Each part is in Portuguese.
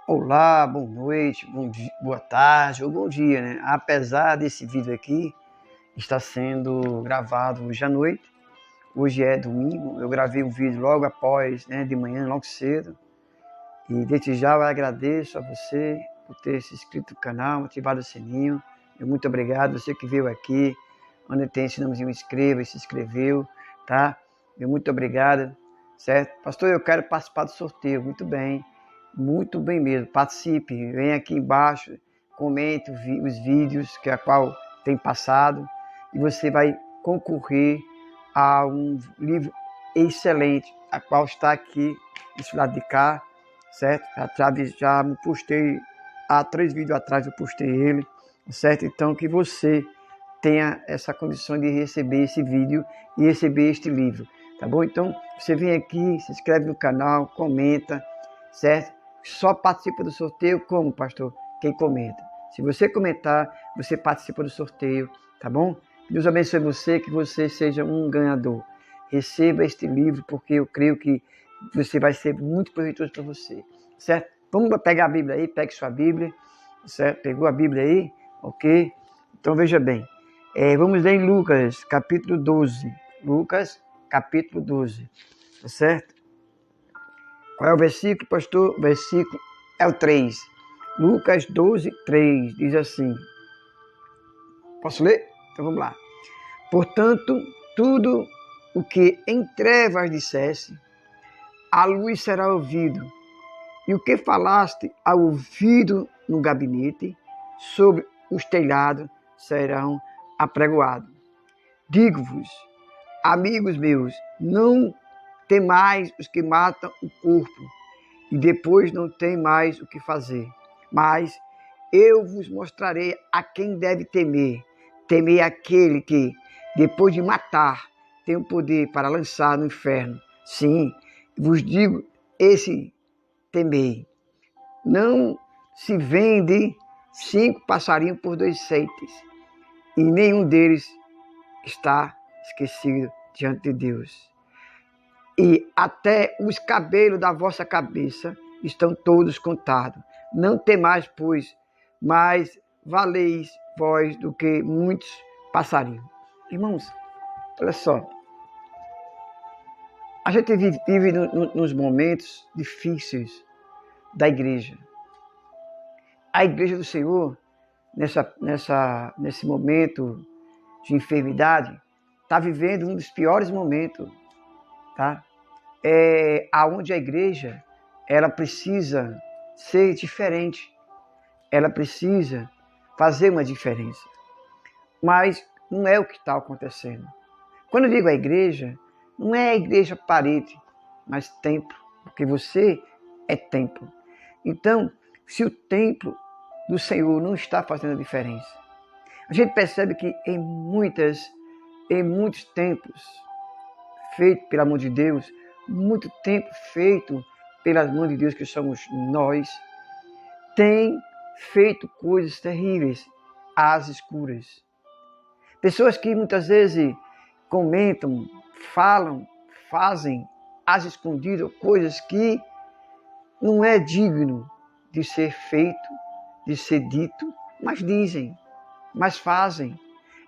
Olá, boa noite, bom dia, boa tarde ou bom dia, né? Apesar desse vídeo aqui estar sendo gravado hoje à noite, hoje é domingo, eu gravei o vídeo logo após, né, de manhã, logo cedo. E desde já eu agradeço a você por ter se inscrito no canal, ativado o sininho. Muito obrigado, você que veio aqui, onde tem esse nomezinho, inscreva e se inscreveu, tá? Muito obrigado, certo? Pastor, eu quero participar do sorteio, muito bem mesmo, participe, vem aqui embaixo, comente os vídeos que a qual tem passado e você vai concorrer a um livro excelente, a qual está aqui, desse lado de cá, certo? Já postei, há 3 vídeos atrás eu postei ele, certo? Então que você tenha essa condição de receber esse vídeo e receber este livro, tá bom? Então você vem aqui, se inscreve no canal, comenta, certo? Só participa do sorteio como, pastor? Quem comenta. Se você comentar, você participa do sorteio, tá bom? Deus abençoe você, que você seja um ganhador. Receba este livro, porque eu creio que você vai ser muito proveitoso para você, certo? Vamos pegar a Bíblia aí, pegue sua Bíblia, certo? Pegou a Bíblia aí? Ok? Então veja bem, vamos ler em Lucas, capítulo 12. Lucas, capítulo 12, tá certo? Qual é o versículo, pastor? O versículo é o 3. Lucas 12, 3, diz assim. Posso ler? Então vamos lá. Portanto, tudo o que em trevas dissesse, a luz será ouvido. E o que falaste ao ouvido no gabinete, sobre os telhados serão apregoados. Digo-vos, amigos meus, não temais os que matam o corpo, e depois não tem mais o que fazer. Mas eu vos mostrarei a quem deve temer. Temer aquele que, depois de matar, tem o poder para lançar no inferno. Sim, vos digo, esse temei. Não se vende 5 passarinhos por 2 ceites, e nenhum deles está esquecido diante de Deus. E até os cabelos da vossa cabeça estão todos contados. Não temais, pois, mais valeis vós do que muitos passarinhos. Irmãos, olha só. A gente vive nos momentos difíceis da igreja. A igreja do Senhor, nesse momento de enfermidade, está vivendo um dos piores momentos, tá? Aonde a igreja ela precisa ser diferente, ela precisa fazer uma diferença, mas não é o que está acontecendo. Quando eu digo a igreja, não é a igreja parede, mas templo, porque você é templo. Então, se o templo do Senhor não está fazendo a diferença, a gente percebe que em muitos templos feitos pela mão de Deus, muito tempo feito pelas mãos de Deus, que somos nós, tem feito coisas terríveis às escuras. Pessoas que muitas vezes comentam, falam, fazem às escondidas coisas que não é digno de ser feito, de ser dito, mas dizem, mas fazem.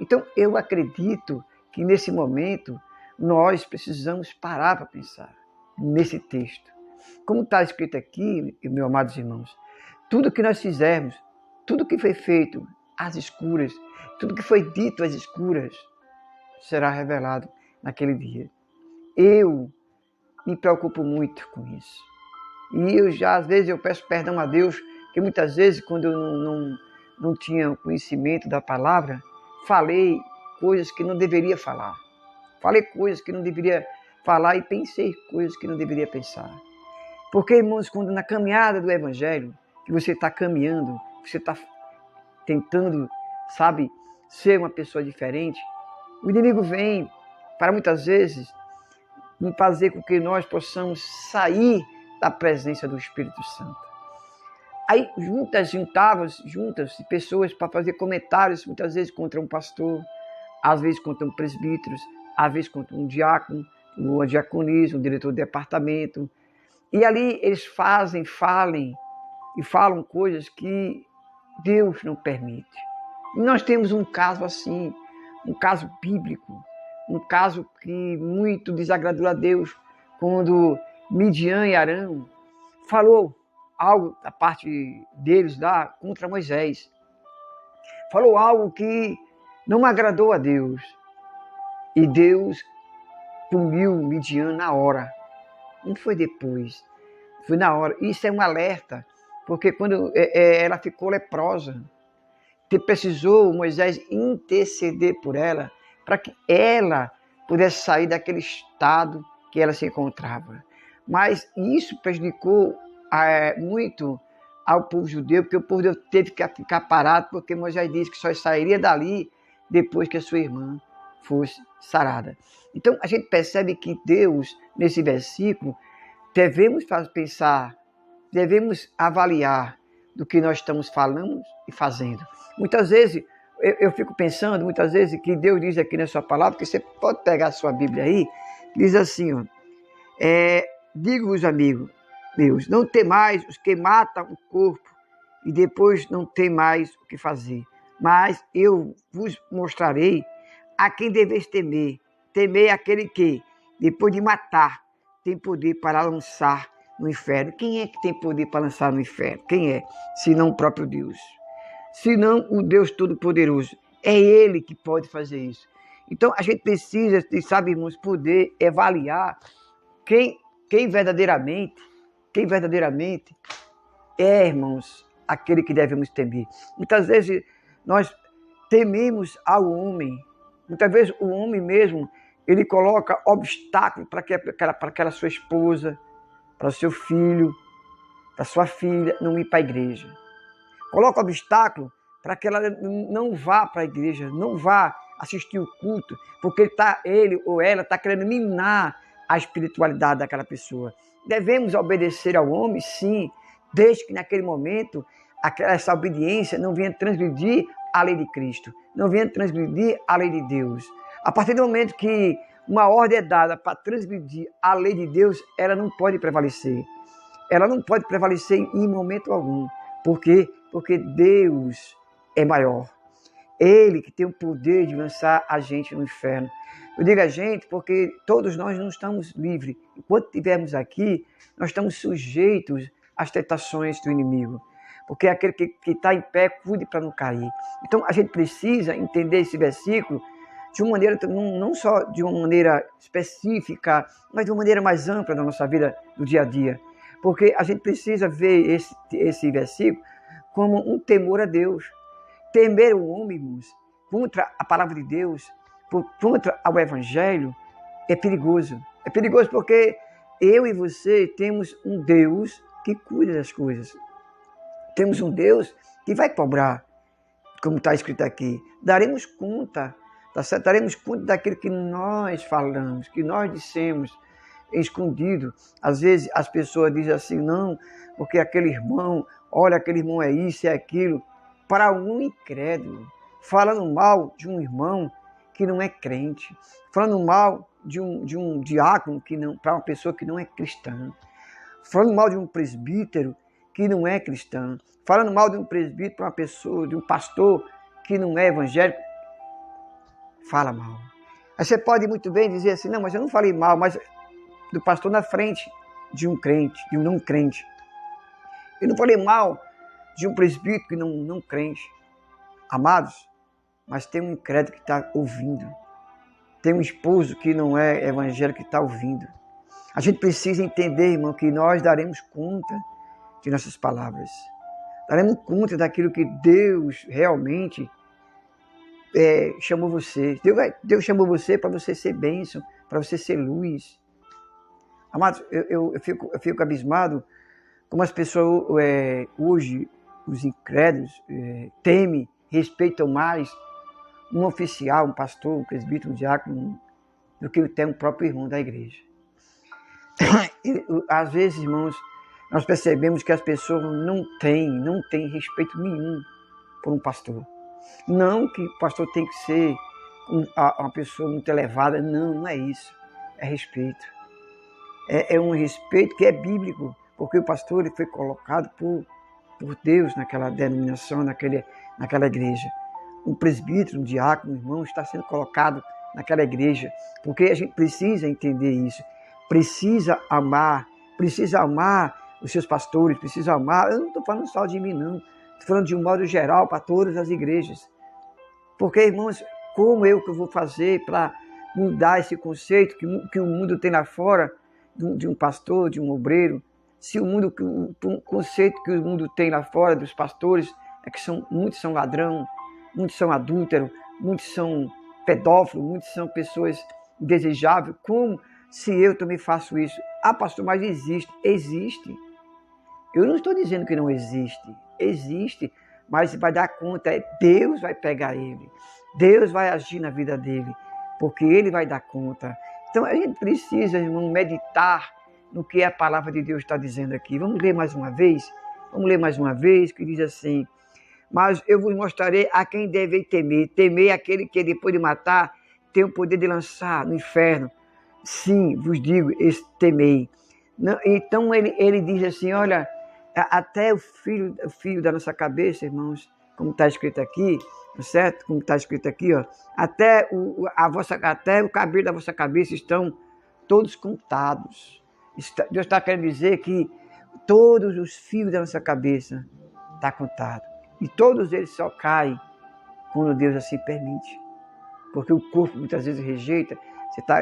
Então eu acredito que nesse momento nós precisamos parar para pensar nesse texto. Como está escrito aqui, meus amados irmãos, tudo que nós fizermos, tudo que foi feito às escuras, tudo que foi dito às escuras, será revelado naquele dia. Eu me preocupo muito com isso. E às vezes, eu peço perdão a Deus, que muitas vezes, quando eu não tinha conhecimento da palavra, falei coisas que não deveria falar. Falei coisas que não deveria falar e pensei coisas que não deveria pensar. Porque, irmãos, quando na caminhada do Evangelho, que você está caminhando, você está tentando, sabe, ser uma pessoa diferente, o inimigo vem para muitas vezes fazer com que nós possamos sair da presença do Espírito Santo. Aí juntas pessoas para fazer comentários, muitas vezes contra um pastor, às vezes contra um presbítero, às vezes contra um diácono, uma diaconisa, um diretor de departamento. E ali eles falem e falam coisas que Deus não permite. E nós temos um caso assim, um caso bíblico, um caso que muito desagradou a Deus, quando Midian e Arão falou algo da parte deles lá contra Moisés. Falou algo que não agradou a Deus. E Deus puniu Midian na hora. Não foi depois, foi na hora. Isso é um alerta, porque quando ela ficou leprosa, precisou Moisés interceder por ela, para que ela pudesse sair daquele estado que ela se encontrava. Mas isso prejudicou muito ao povo judeu, porque o povo judeu teve que ficar parado, porque Moisés disse que só sairia dali depois que a sua irmã fosse sarada. Então a gente percebe que Deus, nesse versículo, devemos pensar, devemos avaliar do que nós estamos falando e fazendo. Muitas vezes, eu fico pensando, muitas vezes, que Deus diz aqui na sua palavra, que você pode pegar a sua Bíblia aí, diz assim, ó, digo-vos, amigos meus, não temais os que matam o corpo e depois não tem mais o que fazer. Mas eu vos mostrarei a quem deveis temer. Temei aquele que, depois de matar, tem poder para lançar no inferno. Quem é que tem poder para lançar no inferno? Quem é? Senão o próprio Deus. Senão o Deus Todo-Poderoso. É Ele que pode fazer isso. Então a gente precisa, sabe, irmãos, poder avaliar quem verdadeiramente é, irmãos, aquele que devemos temer. Muitas vezes nós tememos ao homem. Muitas vezes o homem mesmo, ele coloca obstáculo para aquela sua esposa, para o seu filho, para sua filha não ir para a igreja. Coloca obstáculo para que ela não vá para a igreja, não vá assistir o culto, porque ele ou ela está querendo minar a espiritualidade daquela pessoa. Devemos obedecer ao homem, sim, desde que naquele momento essa obediência não venha transgredir a lei de Cristo, não venha transgredir a lei de Deus. A partir do momento que uma ordem é dada para transgredir a lei de Deus, ela não pode prevalecer. Ela não pode prevalecer em momento algum. Por quê? Porque Deus é maior. Ele que tem o poder de lançar a gente no inferno. Eu digo a gente porque todos nós não estamos livres. Enquanto estivermos aqui, nós estamos sujeitos às tentações do inimigo. Porque aquele que está em pé, cuide para não cair. Então a gente precisa entender esse versículo de uma maneira, não só de uma maneira específica, mas de uma maneira mais ampla na nossa vida do dia a dia. Porque a gente precisa ver esse versículo como um temor a Deus. Temer o homem, irmãos, contra a palavra de Deus, contra o Evangelho, é perigoso. É perigoso porque eu e você temos um Deus que cuida das coisas. Temos um Deus que vai cobrar, como está escrito aqui. Daremos conta, tá certo? Daremos conta daquilo que nós falamos, que nós dissemos escondido. Às vezes as pessoas dizem assim, não, porque aquele irmão, olha, aquele irmão é isso, é aquilo. Para um incrédulo, falando mal de um irmão que não é crente, falando mal de um diácono para uma pessoa que não é cristã, falando mal de um presbítero que não é cristão, falando mal de um presbítero para uma pessoa, de um pastor que não é evangélico, fala mal. Aí você pode muito bem dizer assim, não, mas eu não falei mal, mas do pastor na frente de um crente, de um não crente. Eu não falei mal de um presbítero que não crente. Amados, mas tem um incrédulo que está ouvindo. Tem um esposo que não é evangélico que está ouvindo. A gente precisa entender, irmão, que nós daremos conta de nossas palavras. Daremos conta daquilo que Deus realmente chamou você. Deus chamou você para você ser bênção, para você ser luz. Amados, eu fico abismado como as pessoas hoje, os incrédulos, temem, respeitam mais um oficial, um pastor, um presbítero, um diácono, do que tem um próprio irmão da igreja. Às vezes, irmãos, nós percebemos que as pessoas não têm respeito nenhum por um pastor. Não que o pastor tem que ser uma pessoa muito elevada, não é isso. É respeito. É um respeito que é bíblico, porque o pastor ele foi colocado por por Deus naquela denominação, naquela igreja. Um presbítero, um diácono, um irmão está sendo colocado naquela igreja, porque a gente precisa entender isso, precisa amar os seus pastores, precisa amar, eu não estou falando só de mim não, estou falando de um modo geral para todas as igrejas, porque irmãos, como que eu vou fazer para mudar esse conceito que o mundo tem lá fora, de um pastor, de um obreiro, se o conceito que o mundo tem lá fora dos pastores é que muitos são ladrão, muitos são adúlteros, muitos são pedófilos, muitos são pessoas indesejáveis. Como se eu também faço isso? Ah, pastor, mas existe. Eu não estou dizendo que não existe, mas vai dar conta, Deus vai pegar ele, Deus vai agir na vida dele, porque ele vai dar conta. Então a gente precisa, irmão, meditar no que a palavra de Deus está dizendo aqui. Vamos ler mais uma vez, que diz assim: mas eu vos mostrarei a quem deve temer. Temer aquele que depois de matar tem o poder de lançar no inferno. Sim, vos digo, temei. Então ele diz assim, olha, até o fio da nossa cabeça, irmãos, como está escrito aqui, certo? Como está escrito aqui, ó, até o cabelo da vossa cabeça estão todos contados. Deus está querendo dizer que todos os fios da nossa cabeça estão contados. E todos eles só caem quando Deus assim permite. Porque o corpo muitas vezes rejeita,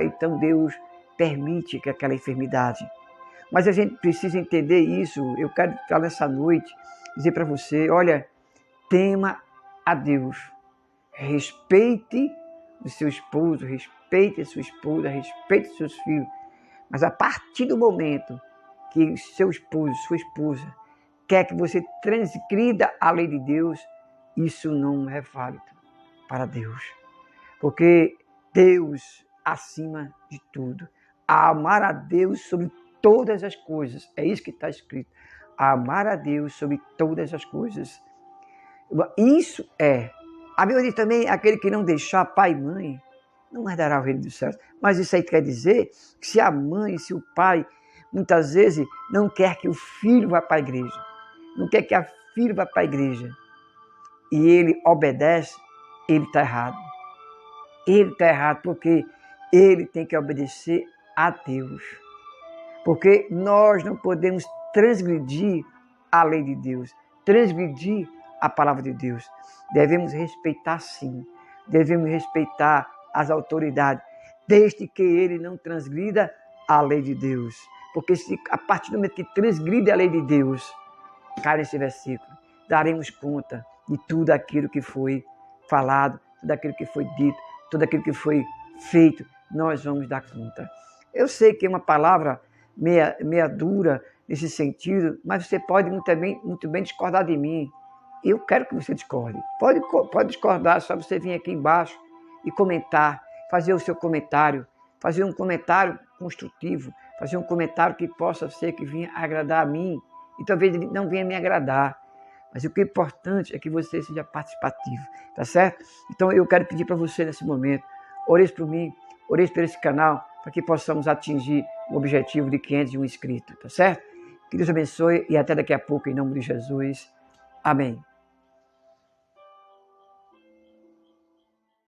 então Deus permite que aquela enfermidade. Mas a gente precisa entender isso. Eu quero falar nessa noite, dizer para você, olha, tema a Deus. Respeite o seu esposo, respeite a sua esposa, respeite os seus filhos. Mas a partir do momento que seu esposo, sua esposa, quer que você transgrida a lei de Deus, isso não é válido para Deus. Porque Deus, acima de tudo, amar a Deus sobre todas as coisas, é isso que está escrito, amar a Deus sobre todas as coisas. Isso a Bíblia diz também, aquele que não deixar pai e mãe, não herdará o reino dos céus. Mas isso aí quer dizer que se a mãe, se o pai, muitas vezes não quer que o filho vá para a igreja, não quer que a filha vá para a igreja, e ele obedece, ele está errado. Ele está errado porque ele tem que obedecer a Deus. Porque nós não podemos transgredir a lei de Deus, transgredir a palavra de Deus. Devemos respeitar sim, devemos respeitar as autoridades, desde que ele não transgrida a lei de Deus. Porque se a partir do momento que transgride a lei de Deus, cai nesse versículo, daremos conta de tudo aquilo que foi falado, tudo aquilo que foi dito, tudo aquilo que foi feito, nós vamos dar conta. Eu sei que é uma palavra meia dura nesse sentido, mas você pode muito bem discordar de mim. Eu quero que você discorde. Pode discordar, só você vir aqui embaixo e comentar, fazer o seu comentário, fazer um comentário construtivo, fazer um comentário que possa ser que venha agradar a mim e talvez não venha me agradar. Mas o que é importante é que você seja participativo, tá certo? Então eu quero pedir para você nesse momento, ore por mim, ore por esse canal, para que possamos atingir o objetivo de 501 inscritos, tá certo? Que Deus abençoe e até daqui a pouco, em nome de Jesus. Amém.